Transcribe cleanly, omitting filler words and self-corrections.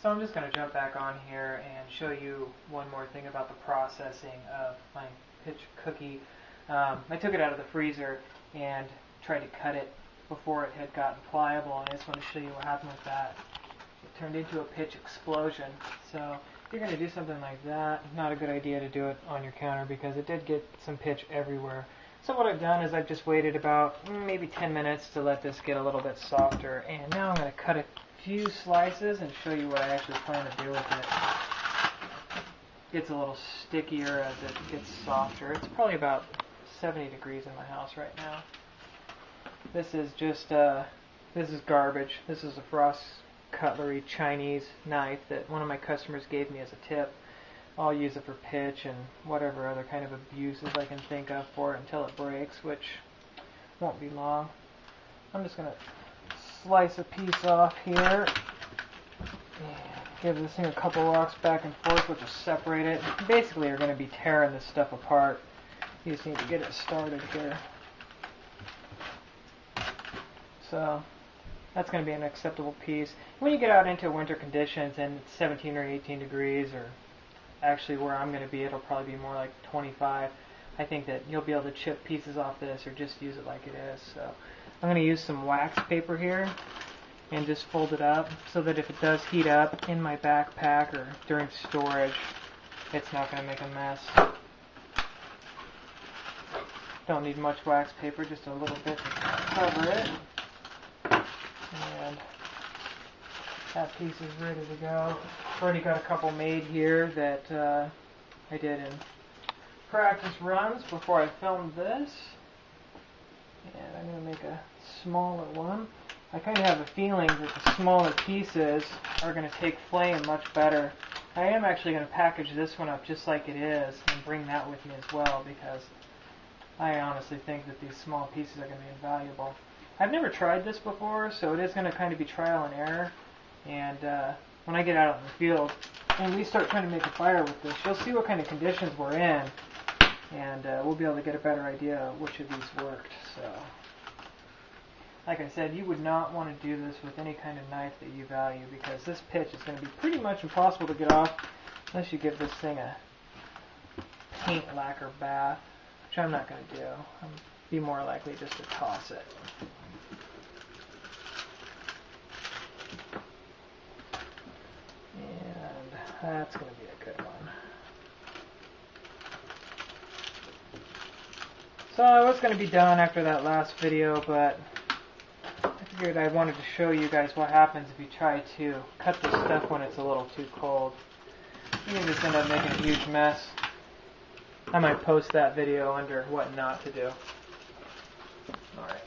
So I'm just going to jump back on here and show you one more thing about the processing of my pitch cookie. I took it out of the freezer and tried to cut it before it had gotten pliable, and I just want to show you what happened with that. It turned into a pitch explosion. So if you're going to do something like that, not a good idea to do it on your counter because it did get some pitch everywhere. So what I've done is I've just waited about maybe 10 minutes to let this get a little bit softer, and now I'm going to cut a few slices and show you what I actually plan to do with it. It gets a little stickier as it gets softer. It's probably about 70 degrees in my house right now. This is just, this is garbage. This is a Frost Cutlery Chinese knife that one of my customers gave me as a tip. I'll use it for pitch and whatever other kind of abuses I can think of for it until it breaks, which won't be long. I'm just going to slice a piece off here and give this thing a couple rocks back and forth, which will separate it. Basically, you're going to be tearing this stuff apart. You just need to get it started here. So that's going to be an acceptable piece. When you get out into winter conditions and it's 17 or 18 degrees, or actually where I'm going to be, it'll probably be more like 25. I think that you'll be able to chip pieces off this or just use it like it is. So I'm going to use some wax paper here and just fold it up so that if it does heat up in my backpack or during storage, it's not going to make a mess. Don't need much wax paper, just a little bit to cover it. And that piece is ready to go. Already got a couple made here that I did in practice runs before I filmed this. And I'm going to make a smaller one. I kind of have a feeling that the smaller pieces are going to take flame much better. I am actually going to package this one up just like it is and bring that with me as well because I honestly think that these small pieces are going to be invaluable. I've never tried this before, so it is going to kind of be trial and error. And when I get out in the field and we start trying to make a fire with this, you'll see what kind of conditions we're in, and we'll be able to get a better idea of which of these worked. So, like I said, you would not want to do this with any kind of knife that you value because this pitch is going to be pretty much impossible to get off unless you give this thing a paint lacquer bath, which I'm not going to do. I'm be more likely just to toss it. And that's going to be a good one. So I was going to be done after that last video, but I figured I wanted to show you guys what happens if you try to cut this stuff when it's a little too cold. You can just end up making a huge mess. I might post that video under what not to do. Alright.